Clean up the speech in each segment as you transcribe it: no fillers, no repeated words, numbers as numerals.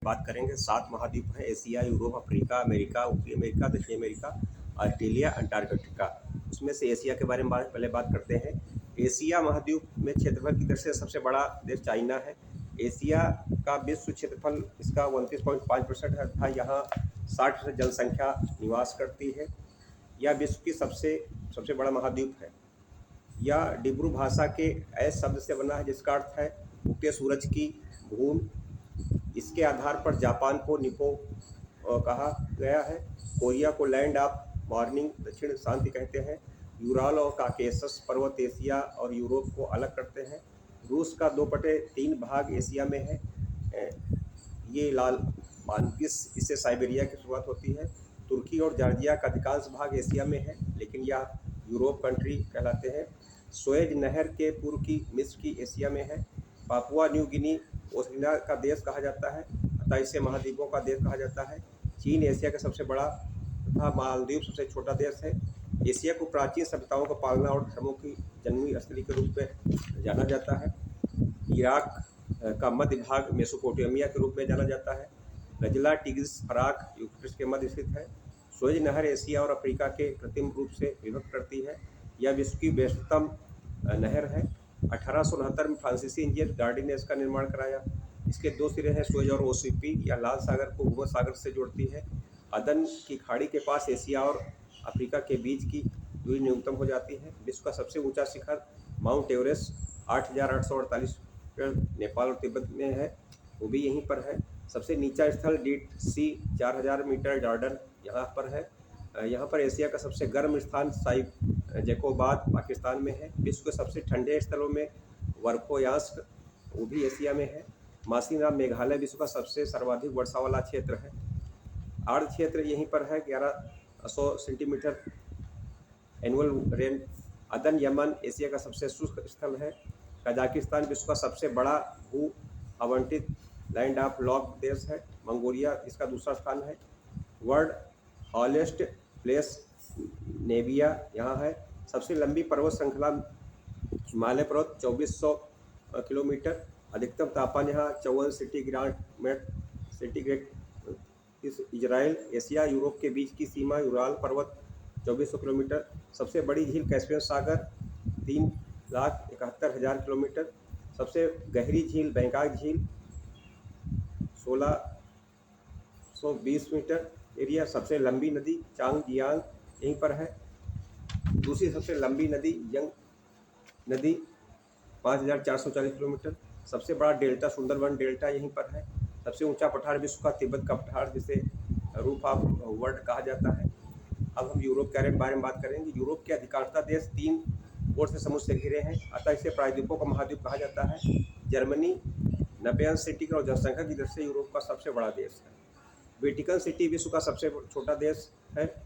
बात करेंगे। 7 महाद्वीप हैं: एशिया, यूरोप, अफ्रीका, अमेरिका, उत्तरी अमेरिका, दक्षिण अमेरिका, ऑस्ट्रेलिया, अंटार्कटिका। उसमें से एशिया के बारे में पहले बात करते हैं। एशिया महाद्वीप में क्षेत्रफल की दृष्टि से सबसे बड़ा देश चाइना है। एशिया का विश्व क्षेत्रफल इसका 29.5% है तथा यहाँ 60% जनसंख्या निवास करती है। यह विश्व की सबसे बड़ा महाद्वीप है। यह डिब्रू भाषा के एस शब्द से बना है, जिसका अर्थ है उगते सूरज की भूमि। इसके आधार पर जापान को निप्पो कहा गया है। कोरिया को लैंड ऑफ मॉर्निंग दक्षिण शांति कहते हैं। यूराल और काकेशस पर्वत एशिया और यूरोप को अलग करते हैं। रूस का 2/3 भाग एशिया में है। ये लाल मानकिस इससे साइबेरिया की शुरुआत होती है। तुर्की और जॉर्जिया का अधिकांश भाग एशिया में है, लेकिन यह यूरोप कंट्री कहलाते हैं। सुएज नहर के पूर्व की मिस्र की एशिया में है। पापुआ न्यू गिनी ओशिनिया का देश कहा जाता है तथा इसे महाद्वीपों का देश कहा जाता है। चीन एशिया का सबसे बड़ा तथा मालदीव सबसे छोटा देश है। एशिया को प्राचीन सभ्यताओं का पालना और धर्मों की जन्मी स्थली के रूप में जाना जाता है। इराक का मध्य भाग मेसोपोटामिया के रूप में जाना जाता है। गजला टिग्रिस फराक यूफ्रेटिस के मध्य स्थित है। सुएज नहर एशिया और अफ्रीका के कृत्रिम रूप से विभक्त करती है। यह विश्व की व्यस्तम नहर है। 1869 में फ्रांसीसी इंजीनियर गार्डी ने इसका निर्माण कराया। इसके 2 सिरे हैं, सुएज और ओसिपी। यह लाल सागर को भूमध्य सागर से जोड़ती है। अदन की खाड़ी के पास एशिया और अफ्रीका के बीच की दूरी न्यूनतम हो जाती है। विश्व का सबसे ऊंचा शिखर माउंट एवरेस्ट 8,848 नेपाल और तिब्बत में है, वो भी यहीं पर है। सबसे नीचा स्थल डीड सी 4,000 मीटर जॉर्डन यहाँ पर है। यहाँ पर एशिया का सबसे गर्म स्थान साइब जैकोबाद पाकिस्तान में है। विश्व के सबसे ठंडे स्थलों में वर्कोयास्क, वो भी एशिया में है। मासीनाम मेघालय विश्व का सबसे सर्वाधिक वर्षा वाला क्षेत्र है। आर्द्र क्षेत्र यहीं पर है, 1100 सेंटीमीटर एनुअल रेन। अदन यमन एशिया का सबसे शुष्क स्थल है। कजाकिस्तान विश्व का सबसे बड़ा भू आवंटित लैंड ऑफ लॉक देश है। मंगोलिया इसका दूसरा स्थान है। वर्ल्ड हॉलेस्ट प्लेस नेविया यहाँ है। सबसे लंबी पर्वत श्रृंखला हिमालय पर्वत 2400 किलोमीटर। अधिकतम तापमान यहाँ 54 सेंटीग्रेड। इजराइल एशिया यूरोप के बीच की सीमा यूराल पर्वत 2400 किलोमीटर। सबसे बड़ी झील कैस्पियन सागर 3,71,000 किलोमीटर। सबसे गहरी झील बैंकॉक झील 1620 मीटर एरिया। सबसे लंबी नदी चांग जियांग यहीं पर है। दूसरी सबसे लंबी नदी यंग नदी 5,440 किलोमीटर। सबसे बड़ा डेल्टा सुंदरवन डेल्टा यहीं पर है। सबसे ऊंचा पठार विश्व का तिब्बत का पठार, जिसे रूफ ऑफ वर्ल्ड कहा जाता है। अब हम यूरोप के बारे में बात करेंगे। यूरोप के अधिकांशतः देश 3 ओर से समुद्र से घिरे हैं, अतः इसे प्रायद्वीपों का महाद्वीप कहा जाता है। जर्मनी 90 अंश सेंटीग्रेड और जनसंख्या की दृष्टि से यूरोप का सबसे बड़ा देश है। वेटिकन सिटी विश्व का सबसे छोटा देश है।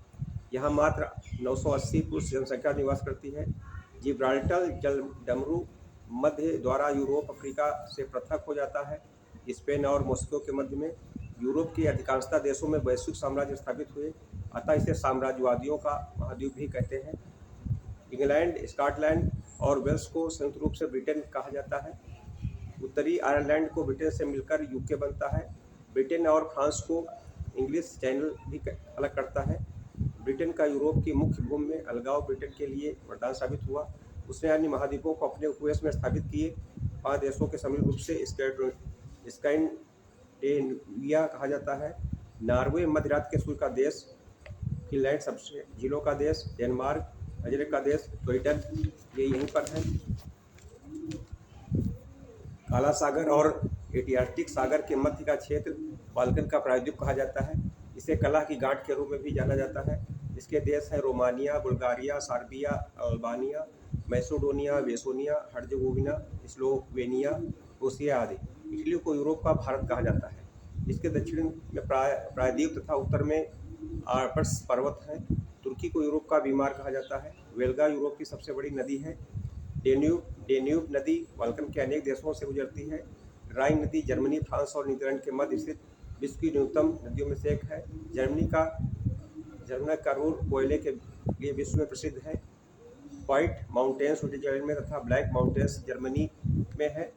यहाँ मात्र 980 पुरुष जनसंख्या निवास करती है। जिब्राल्टर जल डमरू मध्य द्वारा यूरोप अफ्रीका से पृथक हो जाता है। स्पेन और मॉस्को के मध्य में यूरोप के अधिकांशतः देशों में वैश्विक साम्राज्य स्थापित हुए, अतः इसे साम्राज्यवादियों का महाद्वीप भी कहते हैं। इंग्लैंड, स्कॉटलैंड और वेल्स को संयुक्त रूप से ब्रिटेन कहा जाता है। उत्तरी आयरलैंड को ब्रिटेन से मिलकर यूके बनता है। ब्रिटेन और फ्रांस को इंग्लिश चैनल भी अलग करता है। ब्रिटेन का यूरोप की मुख्य भूमि में अलगाव ब्रिटेन के लिए वरदान साबित हुआ। उसने अन्य महाद्वीपों को अपने उपनिवेश में स्थापित किए। 5 देशों के सम्मिलित रूप से स्कैंडिनेविया कहा जाता है। नॉर्वे मध्य रात के सूर्य का देश। फिनलैंड सबसे झीलों का देश। डेनमार्क अजरे का देश। स्वीडन ये यहीं पर है। काला सागर और एडियाटिक सागर के मध्य का क्षेत्र बाल्कन का प्रायद्वीप कहा जाता है। इसे कला की गांठ के रूप में भी जाना जाता है। इसके देश हैं Romania, Bulgaria, Serbia, Albania, Macedonia, वेसोनिया, हर्जेगोविना, स्लोवेनिया, क्रोएशिया आदि। इटली को यूरोप का भारत कहा जाता है। इसके दक्षिण में प्रायद्वीप तथा उत्तर में आल्प्स पर्वत हैं। तुर्की को यूरोप का बीमार कहा जाता है। वेल्गा यूरोप की सबसे बड़ी नदी है। डेन्यूब नदी बाल्कन के अनेक देशों से गुजरती है। राइन नदी जर्मनी, फ्रांस और नीदरलैंड के मध्य स्थित विश्व की न्यूनतम नदियों में से एक है। जर्मनी का रूर कोयले के लिए विश्व में प्रसिद्ध है। व्हाइट माउंटेन्स स्विट्जरलैंड में तथा ब्लैक माउंटेन्स जर्मनी में है।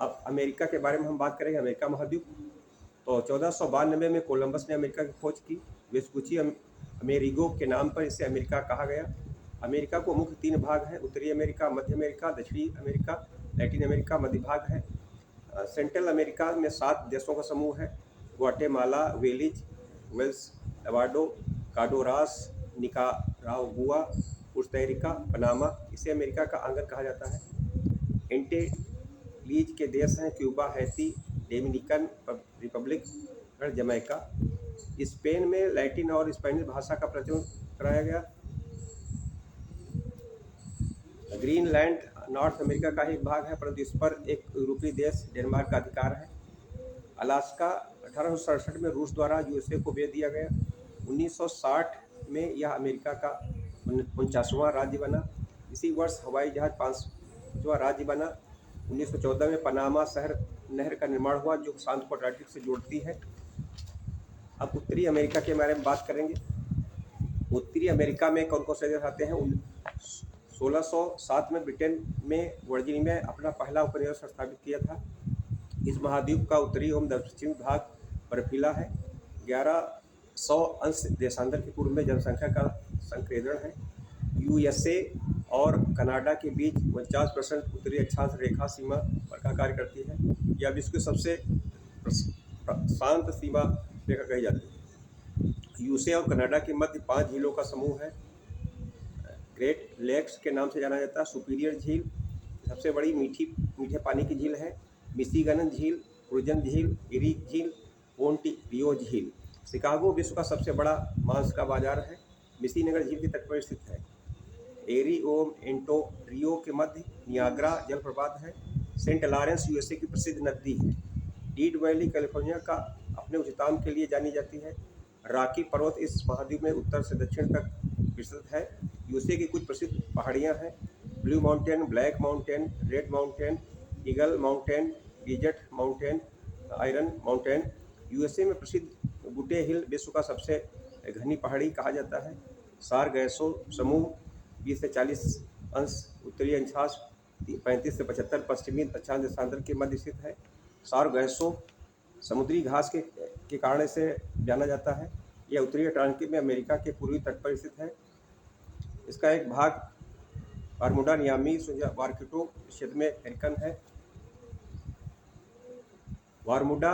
अब अमेरिका के बारे में हम बात करेंगे। अमेरिका महाद्वीप तो 1492 में कोलंबस ने अमेरिका की खोज की। वेस्पुची अमेरिगो के नाम पर इसे अमेरिका कहा गया। अमेरिका को मुख्य 3 भाग हैं: उत्तरी अमेरिका, मध्य अमेरिका, दक्षिणी अमेरिका, लैटिन अमेरिका मध्य भाग है। सेंट्रल अमेरिका में 7 देशों का समूह है: ग्वाटेमाला, वेलिज, वेल्स, एल्वाडो, काडोरास, निकारागुआ, कोस्टा पनामा। इसे अमेरिका का आंगन कहा जाता है। एंटीलीज के देश हैं क्यूबा, हैती, डोमिनिकन रिपब्लिक और जमैका। स्पेन में लैटिन और स्पेनिश भाषा का प्रचलन कराया गया। ग्रीनलैंड नॉर्थ अमेरिका का ही एक भाग है, परंतु इस पर एक यूरोपीय देश डेनमार्क का अधिकार है। अलास्का 1867 में रूस द्वारा यूएसए को बेच दिया गया। 1960 में यह अमेरिका का 49वां राज्य बना। इसी वर्ष हवाई जहाज 5वां राज्य बना। 1914 में पनामा शहर नहर का निर्माण हुआ जो शांत को अटलांटिक से जोड़ती है। अब उत्तरी अमेरिका के बारे में बात करेंगे। उत्तरी अमेरिका में कौन कौन से देश आते हैं? 1607 में ब्रिटेन में वर्जीनिया में अपना पहला उपनिवेश स्थापित किया था। इस महाद्वीप का उत्तरी एवं दक्षिणी भाग बर्फीला है। 1100 अंश देशांतर के पूर्व में जनसंख्या का संकेंद्रण है। यूएसए और कनाडा के बीच 49% उत्तरी अक्षांश रेखा सीमा पर का कार्य करती है। यह विश्व की सबसे शांत सीमा रेखा कही जाती है। यूएसए और कनाडा के मध्य 5 झीलों का समूह है। ग्रेट लेक्स के नाम से जाना जाता है। सुपीरियर झील सबसे बड़ी मीठे पानी की झील है। मिशिगन झील, क्रूजन झील, इरी झील, ओंटारियो झील। शिकागो विश्व का सबसे बड़ा मांस का बाजार है। मिशिगन झील के तट पर स्थित है। एरी एवं ओंटारियो के मध्य नियाग्रा जलप्रपात है। सेंट लॉरेंस यूएसए की प्रसिद्ध नदी है। डीड वैली कैलिफोर्निया का अपने उच्चताओं के लिए जानी जाती है। रॉकी पर्वत इस महाद्वीप में उत्तर से दक्षिण तक विस्तृत है। यूएसए की कुछ प्रसिद्ध पहाड़ियां हैं: Blue Mountain, Black Mountain, Red Mountain, Eagle Mountain, Desert Mountain, Iron Mountain. USA में प्रसिद्ध बुटे हिल विश्व का सबसे घनी पहाड़ी कहा जाता है। सारगैसो समूह 20 से 40 अंश उत्तरी अक्षांश 35 से 75 पश्चिमी अक्षांश देशांतर के मध्य स्थित है। सारगैसो समुद्री घास के कारण से जाना जाता है। यह उत्तरी अटलांटिक में अमेरिका के पूर्वी तट पर स्थित है। इसका एक भाग बरमूडा, मियामी, वारकिटो क्षेत्र में अमेरिकन है। बरमूडा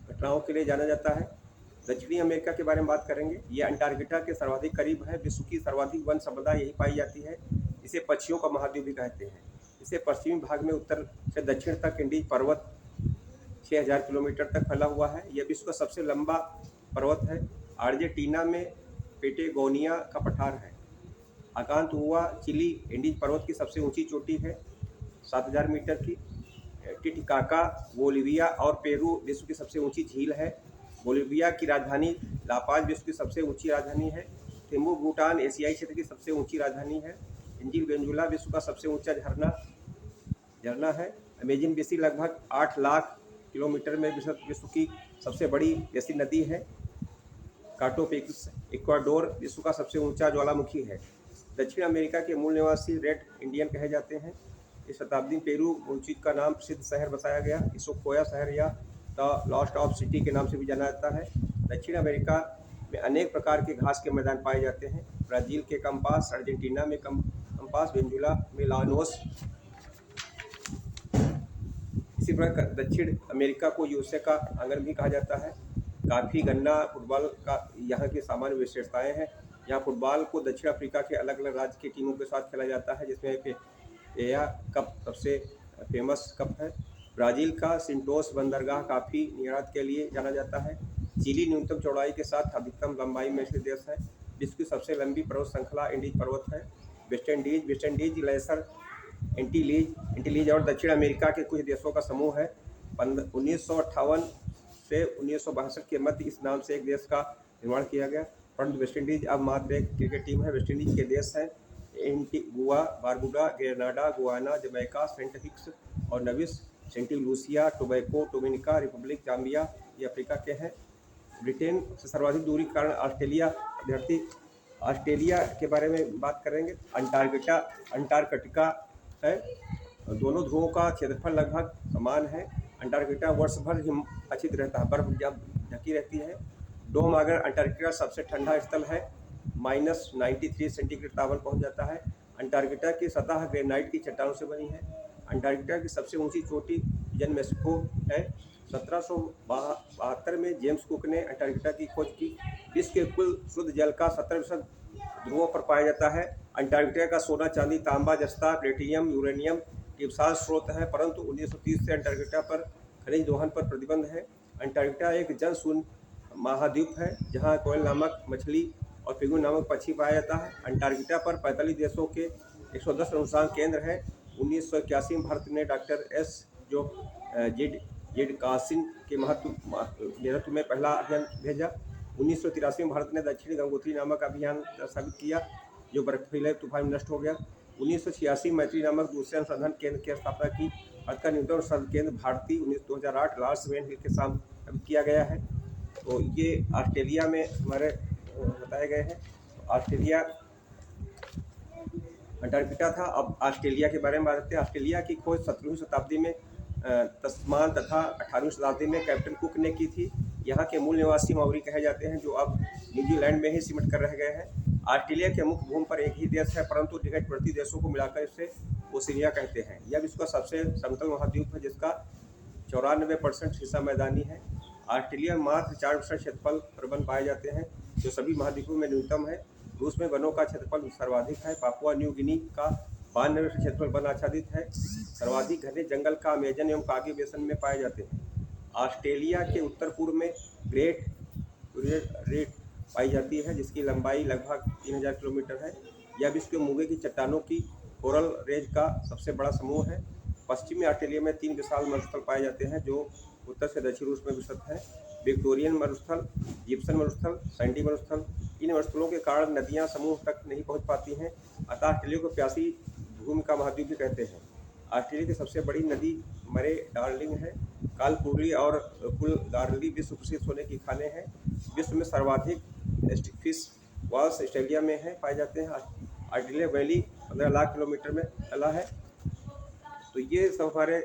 घटनाओं के लिए जाना जाता है। दक्षिणी अमेरिका के बारे में बात करेंगे। यह अंटार्कटिका के सर्वाधिक करीब है। विश्व की सर्वाधिक वन संपदा यही पाई जाती है। इसे पक्षियों का महाद्वीप भी कहते हैं। इसे पश्चिमी भाग में उत्तर से दक्षिण तक इंडीज पर्वत 6000 किलोमीटर तक फैला हुआ है। यह विश्व का सबसे लंबा पर्वत है। अर्जेंटीना में पेटागोनिया का पठार है। अकांतुआ चिली इंडीज पर्वत की सबसे ऊंची चोटी है 7000 मीटर की। टिटिकाका बोलिविया और पेरू विश्व की सबसे ऊंची झील है। बोलिविया की राजधानी लापाज विश्व की सबसे ऊंची राजधानी है। थिम्बू भूटान एशियाई क्षेत्र की सबसे ऊंची राजधानी है। इंजिल बेंजुला विश्व का सबसे ऊंचा झरना है। अमेजिन बेसी लगभग 8 लाख किलोमीटर में विश्व की सबसे बड़ी बेसी नदी है। काटोपेक्स इक्वाडोर विश्व का सबसे ऊंचा ज्वालामुखी है। दक्षिण अमेरिका के मूल निवासी रेड इंडियन कहे जाते हैं। इस शताब्दी में पेरू मूलचीज का नाम प्रसिद्ध शहर बसाया गया। इसोकोया शहर या द लॉस्ट ऑफ सिटी के नाम से भी जाना जाता है। दक्षिण अमेरिका में अनेक प्रकार के घास के मैदान पाए जाते हैं। ब्राज़ील के कंपास, अर्जेंटीना में कंपास, वेनेजुएला में लानोस। इसी प्रकार दक्षिण अमेरिका को यूएसए का आंगन भी कहा जाता है। काफ़ी, गन्ना, फुटबॉल का यहाँ की सामान्य विशेषताएं हैं। यहाँ फुटबॉल को दक्षिण अफ्रीका के अलग अलग राज्य की टीमों के साथ खेला जाता है, जिसमें एया कप सबसे फेमस कप है। ब्राज़ील का सिंटोस बंदरगाह काफ़ी निर्यात के लिए जाना जाता है। चिली न्यूनतम चौड़ाई के साथ अधिकतम लंबाई में स्थित देश है। विश्व की सबसे लंबी पर्वत श्रृंखला इंडीज पर्वत है। वेस्ट इंडीज, लेसर एंटीलीज और दक्षिण अमेरिका के कुछ देशों का समूह है। 1958 से 1962 के मध्य इस नाम से एक देश का निर्माण किया गया, परंतु वेस्ट इंडीज अब मात्र एक क्रिकेट टीम है। वेस्ट इंडीज के देश हैं Antigua, Barbuda, Grenada, Guyana, Jamaica, Saint Kitts और Nevis, Saint Lucia, Tobago, Dominica Republic, Zambia, ये अफ्रीका के हैं। ब्रिटेन से सर्वाधिक दूरी के कारण ऑस्ट्रेलिया के बारे में बात करेंगे। अंटार्कटिका है। दोनों ध्रुवों का क्षेत्रफल लगभग समान है। अंटार्कटिका वर्ष भर हिमाच्छादित रहता है, बर्फ जब ढकी रहती है। डोम अगर अंटार्कटिका सबसे ठंडा स्थल है, -93 सेंटीग्रेड तापमान पहुंच जाता है। अंटार्कटिका की सतह ग्रेनाइट की चट्टानों से बनी है। अंटार्कटिका की सबसे ऊंची चोटी जन मेक्सिको है। 1772 में जेम्स कुक ने अंटार्कटिका की खोज की। विश्व के कुल शुद्ध जल का 70% ध्रुवों पर पाया जाता है। अंटार्कटिका का सोना, चांदी, तांबा, जस्ता, प्लेटिनियम, यूरेनियम के विशाल स्रोत है, परंतु 1930 से अंटार्कटिका पर खनिज दोहन पर प्रतिबंध है। अंटार्कटिका एक जन शून्य महाद्वीप है जहाँ कोयल नामक मछली और पेंगुइन नामक पक्षी पाया जाता है। अंटार्कटिका पर 45 देशों के 110 अनुसंधान केंद्र हैं। 1981 में भारत ने डॉक्टर एस जो जेड कासिन के नेतृत्व में पहला अभियान भेजा। 1983 में भारत ने दक्षिणी गंगोत्री नामक अभियान स्थापित किया जो बर्फीले तूफान में नष्ट हो गया। 1986 मैत्री नामक दूसरे अनुसंधान केंद्र की स्थापना की। भारत का न्यूनतम अनुसंधान केंद्र भारतीय 2008 लार्स वेन हिल के साथ किया गया है। तो ये ऑस्ट्रेलिया में हमारे बताए गए हैं। ऑस्ट्रेलिया अंटार्कटिका था। अब ऑस्ट्रेलिया के बारे में बात करते हैं। ऑस्ट्रेलिया की खोज 17वीं शताब्दी में तस्मान तथा 18वीं शताब्दी में कैप्टन कुक ने की थी। यहाँ के मूल निवासी माओरी कहे जाते हैं जो अब न्यूजीलैंड में ही सिमट कर रह गए हैं। ऑस्ट्रेलिया के मुख्य भूमि पर एक ही देश है, परंतु निकट प्रति देशों को मिलाकर इसे ओशिनिया कहते हैं। यह विश्व का सबसे समतल महाद्वीप है जिसका 94% हिस्सा मैदानी है। ऑस्ट्रेलिया में मात्र 4% क्षेत्रफल पर वन पाए जाते हैं जो सभी महाद्वीपों में न्यूनतम है। रूस में वनों का क्षेत्रफल सर्वाधिक है। पापुआ न्यू गिनी का 92% क्षेत्रफल वन आच्छादित है। सर्वाधिक घने जंगल का अमेजन एवं कागी बेसन में पाए जाते हैं। ऑस्ट्रेलिया के उत्तर पूर्व में ग्रेट रेट पाई जाती है जिसकी लंबाई लगभग 3000 किलोमीटर है। यह विश्व के मूंगे की चट्टानों की कोरल रेंज का सबसे बड़ा समूह है। पश्चिमी ऑस्ट्रेलिया में 3 विशाल मरुस्थल पाए जाते हैं जो उत्तर से दक्षिण रूस में विस्तृत है। विक्टोरियन मरुस्थल, जिप्सन मरुस्थल, सैंडी मरुस्थल। इन मरुस्थलों के कारण नदियां समूह तक नहीं पहुंच पाती हैं, अतः ऑस्ट्रेलिया को प्यासी भूमि का महाद्वीप भी कहते हैं। ऑस्ट्रेलिया की सबसे बड़ी नदी मरे डार्लिंग है। कालपुर्ली और कुलगारली विश्व प्रसिद्ध सोने की खानें हैं। विश्व में सर्वाधिक स्टिकफिश वॉल्स ऑस्ट्रेलिया में है पाए जाते हैं। ऑस्ट्रेलिया वैली 15 लाख किलोमीटर में फैला है। तो ये सब हमारे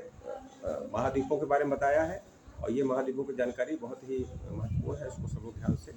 महाद्वीपों के बारे में बताया है और ये महाद्वीपों की जानकारी बहुत ही महत्वपूर्ण है, इसको सब लोग ध्यान से